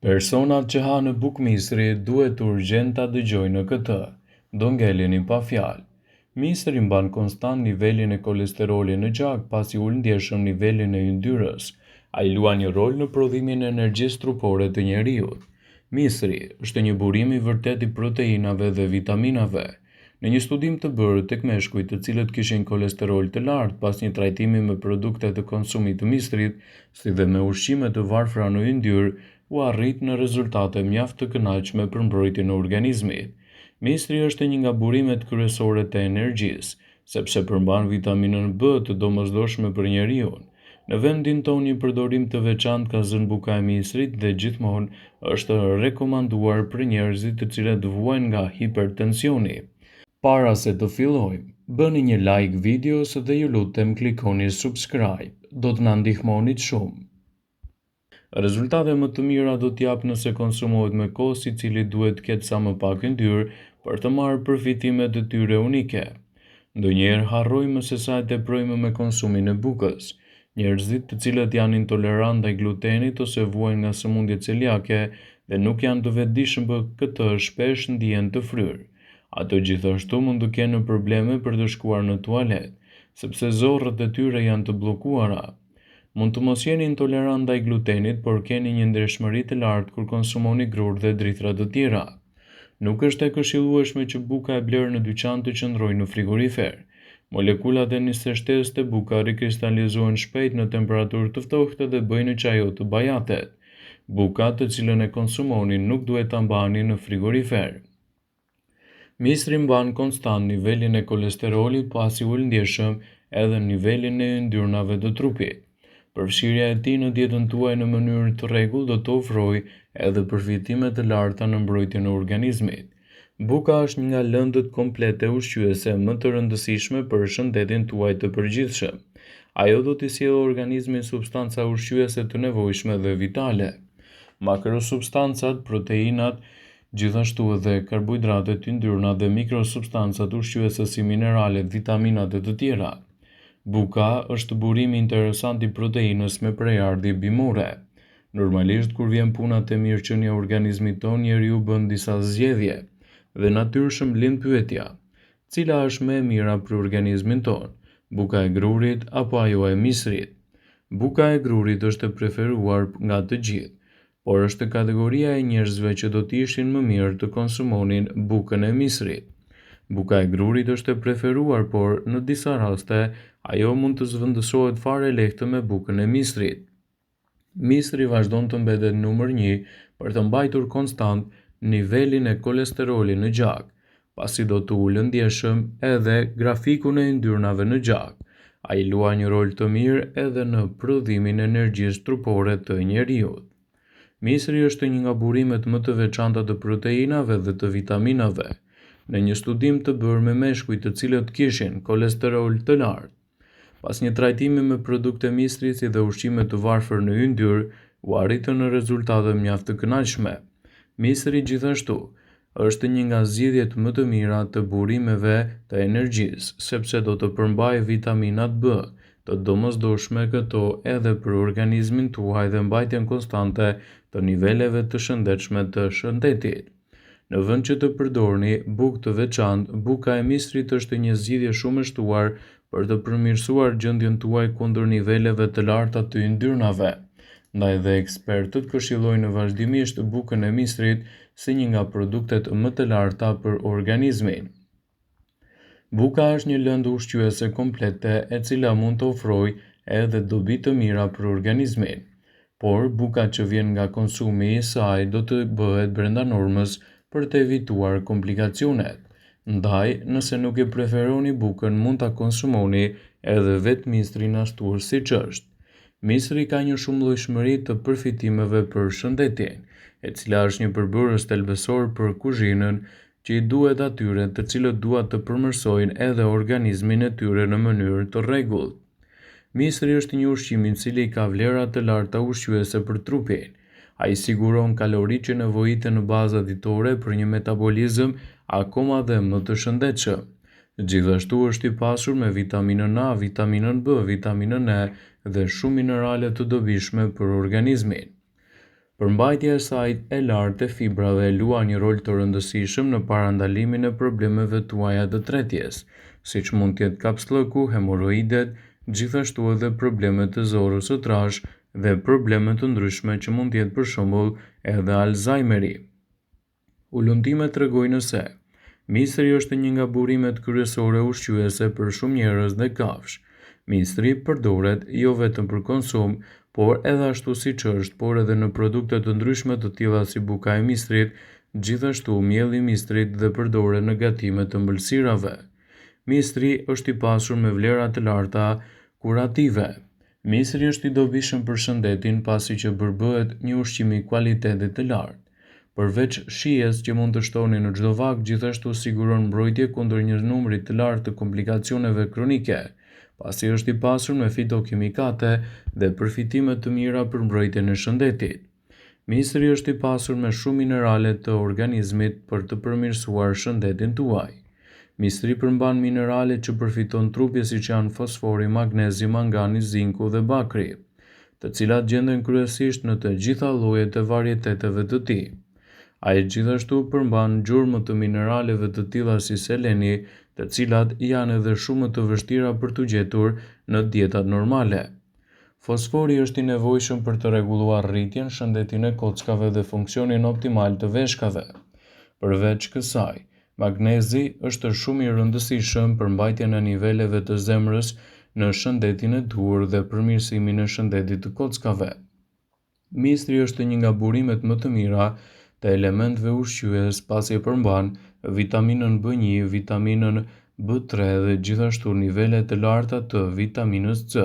Personat që hanë bukë misri duhet urgjent ta dëgjojnë këtë. Do ngeleni pa fjalë. Misri mban konstant nivelin e kolesterolit në gjak pasi ul ndjeshëm nivelin e yndyrës. Ai luan një rol në prodhimin e energjisë trupore të njeriut. Misri është një burim i vërtet i proteinave dhe vitaminave. Në një studim të bërë tek meshkujt të cilët kishin kolesterol të lartë pas një trajtimi me produkte të konsumit të misrit, si dhe me ushqime të varfra në yndyrë, u arrit në rezultate mjaft të kënaqshme për mbrojtjen e organizmit. Misri është një nga burimet kryesore të energjisë, sepse përmban vitaminën B të domosdoshme për njeriun. Në vendin tonë një përdorim të veçantë ka zënë buka e misrit dhe gjithmonë është rekomanduar për njerëzit të cilët vuajnë nga hipertensioni. Para se të fillojmë, bëni një like videos dhe ju lutem klikoni subscribe. Do të na ndihmonit shumë. Rezultate më të mira do t'jap nëse konsumohet me kos i cili duhet ketë sa më pak yndyrë për të marrë përfitime të tyre unike. Ndonjëherë harrojmë se sa e teprojmë me konsumin e bukës. Njerëzit të cilët janë intolerant ndaj glutenit ose vuajnë nga sëmundje celiake dhe nuk janë të vetëdijshëm për këtë shpesh ndihen të fryrë. Ato gjithashtu mund të kenë probleme për të shkuar në tualet, sepse zorrat e tyre janë të bllokuara. Mund të mos jeni intolerant ndaj glutenit, por keni një ndershmëri të lartë kur konsumoni grur dhe drithra të tjera. Nuk është e këshillueshme që buka e blerë në dyqan të qëndrojë në frigorifer. Molekulat e një shtesë të buka rikristalizohen shpejt në temperaturë të ftohtë dhe bëjnë që ajo të bajatet. Buka të cilën e konsumoni nuk duhet ta mbani në frigorifer. Misri mban konstant nivelin e kolesterolit pasi ul ndjeshëm edhe nivelin e yndyrnave të trupit. Përfshirja e tij në dietën tuaj në mënyrë të rregull do të ofrojë edhe përfitime të larta në mbrojtjen e organizmit. Buka është një nga lëndët komplete ushqyese më të rëndësishme për shëndetin tuaj të përgjithshëm. Ajo do t'i sjellë organizmit substanca ushqyese të nevojshme dhe vitale. Makrosubstancat, proteinat, gjithashtu edhe karbohidratet, yndyrnat dhe mikrosubstancat ushqyese si mineralet, vitaminat e të tjera. Buka është burimi interesant i proteinës me prejardhje bimore. Normalisht kur vjen puna te mirëqenia e organizmit tonë, njeriu bën disa zgjedhje dhe natyrshëm lind pyetja: cila është më e mira për organizmin tonë, buka e grurit apo ajo e misrit? Buka e grurit është e preferuar nga të gjithë, por është kategoria e njerëzve që do të ishin më mirë të konsumonin bukën e misrit. Buka e grurit është e preferuar, por në disa raste ajo mund të zvendësohet fare lehtë me bukën e misrit. Misri vazhdon të mbetet numër 1 për të mbajtur konstant nivelin e kolesterolit në gjak, pasi do të ulë ndjeshëm edhe grafikun e yndyrnave në gjak. Ai luan një rol të mirë edhe në prodhimin e energjisë trupore të njeriut. Misri është një nga burimet më të veçanta të proteinave dhe të vitaminave. Në një studim të bërë me meshkuj të cilët kishin kolesterol të lartë, pas një trajtimi me produkte misri si dhe ushqime të varfër në yndyrë, u arritën në rezultate mjaft të kënaqshme. Misri gjithashtu është një nga zgjidhjet më të mira të burimeve të energjisë, sepse do të përmbajë vitaminat B, të domosdoshme këto edhe për organizmin tuaj dhe mbajtjen konstante të niveleve të shëndetshme të shëndetit. Në vend që të përdorni bukë të veçantë, buka e misrit është një zgjidhje shumë e shtuar për të përmirësuar gjendjen tuaj kundër niveleve të larta të yndyrnave. Ndaj dhe ekspertët këshillojnë vazhdimisht bukën e misrit si një nga produktet më të larta për organizmin. Buka është një lëndë ushqyese komplete e cila mund të ofrojë edhe dobi të mira për organizmin. Por buka që vjen nga konsumi i saj do të bëhet brenda normës për të evituar komplikacionet. Ndaj, nëse nuk e preferoni bukën, mund ta konsumoni edhe vetë misrin ashtu siç është. Misri ka një shumëllojshmëri të përfitimeve për shëndetin, e cila është një përbërës thelbësor për kuzhinën që i duhet atyre të cilët duan të përmirësojnë edhe organizmin e tyre në mënyrë të rregullt. Misri është një ushqim i cili ka vlera të larta ushqyese për trupin. Ai siguron kaloritë që nevojiten në baza ditore për një metabolizëm akoma dhe më të shëndetshëm. Gjithashtu është i pasur me vitaminën A, vitaminën B, vitaminën E dhe shumë minerale të dobishme për organizmin. Përmbajtja e saj e lartë e fibrave luan një rol të rëndësishëm në parandalimin e problemeve tuaja të tretjes, siç mund të jetë kapslëku, hemoroidet, gjithashtu edhe problemet të zorës së trash dhe probleme të ndryshme që mund të jetë për shembull edhe Alzheimeri. Ullumtimet tregojnë se mistri është një nga burimet kryesore ushqyese për shumë njerëz dhe kafsh. Mistri përdoret jo vetëm për konsum, por edhe ashtu siç është, por edhe në produkte të ndryshme të tilla si buka e mistrit, gjithashtu mielli i mistrit dhe përdoret në gatime të ëmbëlsirave. Mistri është i pasur me vlera të larta kurative. Mistri është i dobishëm për shëndetin pasi që përbëhet një ushqim i cilësisë të lartë. Përveç shijes që mund të shtoni në çdo vak, gjithashtu siguron mbrojtje kundër një numri të lartë të komplikacioneve kronike, pasi është i pasur me fitokimikate dhe përfitime të mira për mbrojtjen e shëndetit. Mistri është i pasur me shumë minerale të organizmit për të përmirësuar shëndetin tuaj. Mistri përmban minerale që përfiton trupi siç janë fosfori, magnezi, mangani, zinku dhe bakri, të cilat gjenden kryesisht në të gjitha llojet e varieteteve të tij. Ai gjithashtu përmban gjurmë të mineraleve të tilla si seleni, të cilat janë edhe shumë të vështira për t'u gjetur në dietat normale. Fosfori është i nevojshëm për të rregulluar rritjen, shëndetin e kockave dhe funksionin optimal të veshkave. Përveç kësaj, magnezi është shumë i rëndësishëm për mbajtjen e niveleve të zemrës në shëndetin e dur dhe përmirësimin e shëndetit të kockave. Mistri është një nga burimet më të mira të elementeve ushqyes pasi përmban vitaminën B1, vitaminën B3 dhe gjithashtu nivele të larta të vitaminës C,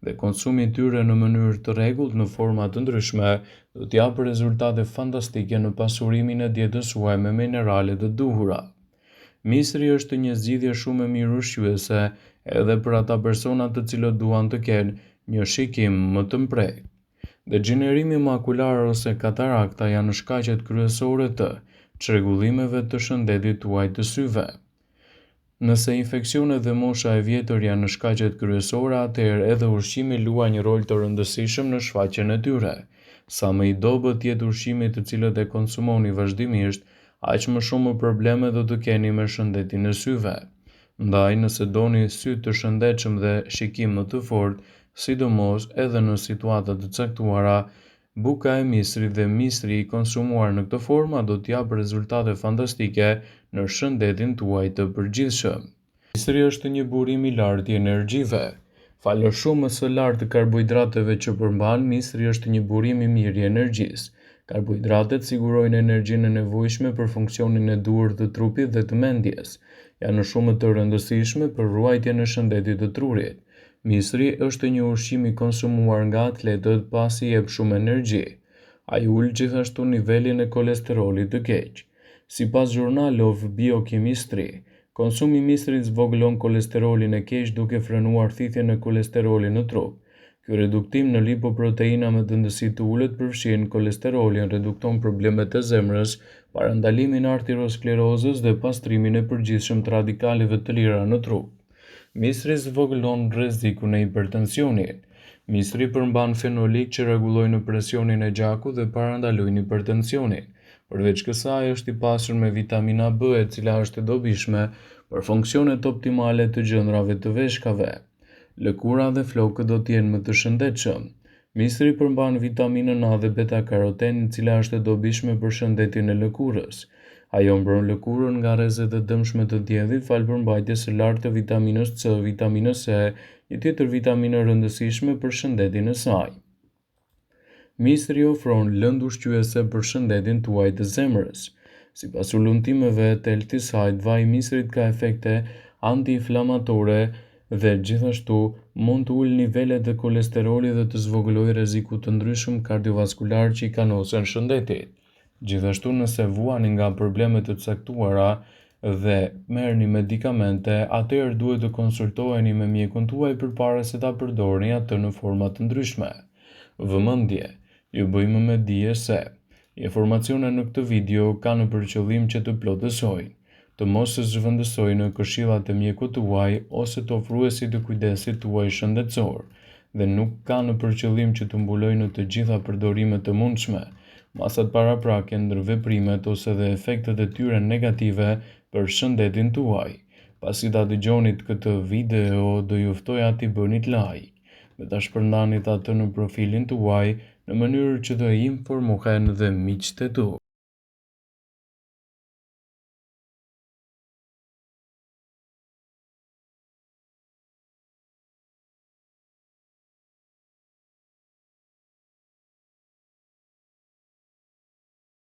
dhe konsumi i tyre në mënyrë të rregullt në forma të ndryshme do të japë rezultate fantastike në pasurimin e dietës suaj me minerale të duhura. Mistri është një zgjidhje shumë e mirë ushqyese edhe për ata persona të cilët duan të kenë një shikim më të mprehtë. Degenerimi makular ose katarakta janë shkaqet kryesore të çrregullimeve të shëndetit tuaj të syve. Nëse infeksionet dhe mosha e vjetër janë shkaqet kryesore, atëherë edhe ushqimi luan një rol të rëndësishëm në shfaqjen e tyre. Sa më i dobët jetë ushqimi të cilët e konsumoni vazhdimisht, aq më shumë probleme do të keni me shëndetin e syve. Ndaj, nëse doni sy të shëndetshëm dhe shikim më të fortë, sidomos edhe në situata të caktuara, buka e mistrit dhe mistri i konsumuar në këtë forma do të japë rezultate fantastike në shëndetin tuaj të përgjithshëm. Mistri është një burim i lartë i energjive. Falë shumës së lartë të karbohidrateve që përmban, mistri është një burim i mirë i energjisë. Karbohidratet sigurojnë energjinë e nevojshme për funksionin e duhur të trupit dhe të mendjes. Janë shumë të rëndësishme për ruajtjen e shëndetit të trurit. Mistri është një ushqim i konsumuar nga atletët pasi jep shumë energji. Ai ul gjithashtu nivelin e kolesterolit të keq. Sipas Journal of Biochemistry, konsumi i mistrit zvogëlon kolesterolin e keq duke frenuar thithjen e kolesterolit në trup. Ky reduktim në lipoproteina me dëndësi të ulët përfshin kolesterolin, redukton problemet e zemrës, parandalimin e arteriosklerozës dhe pastrimin e përgjithshëm të radikaleve të lira në trup. Mistri zvogëlon rrezikun e hipertensionit. Mistri përmban fenolik që rregullojnë presionin e gjakut dhe parandalojnë hipertensionin. Përveç kësaj është i pasur me vitamina B, e cila është e dobishme për funksionet optimale të gjëndrave të veshkave. Lëkura dhe flokët do të jenë më të shëndetshëm. Mistri përmban vitaminën A dhe beta-karoten, e cila është e dobishme për shëndetin e lëkurës. Ajo mbron lëkurën nga rrezet e dëmshme të diellit falë përmbajtjes së lartë të vitaminës C, vitaminës E, një tjetër vitaminë e rëndësishme për shëndetin e saj. Mistri ofron lëndë ushqyese për shëndetin tuaj të zemrës. Sipas ullumtimeve të Healthyside, vaj i mistrit ka efekte anti-inflamatore dhe gjithashtu mund të ulë nivelet e kolesterolit dhe të zvogëlojë rreziku të ndryshëm kardiovaskular që i kanosen shëndetit. Gjithashtu, nëse vuani nga probleme të caktuara dhe merrni medikamente, atëherë duhet të konsultoheni me mjekun tuaj përpara se ta përdorni atë në forma të ndryshme. Vëmendje, ju bëjmë me dije se informacionet në këtë video kanë për qëllim që të plotësojnë, të mos zhvendësojnë këshillat e mjekut tuaj ose të ofruesit të kujdesit tuaj shëndetësor, dhe nuk kanë për qëllim që të mbulojnë të gjitha përdorimet të mundshme masat paraprake ndër veprimet ose dhe efektet e tyre negative për shëndetin tuaj. Pasi ta dëgjonit këtë video, do ju ftoja t'i bënit like dhe ta shpërndanit atë në profilin tuaj në mënyrë që të informohen dhe miqtë e tu.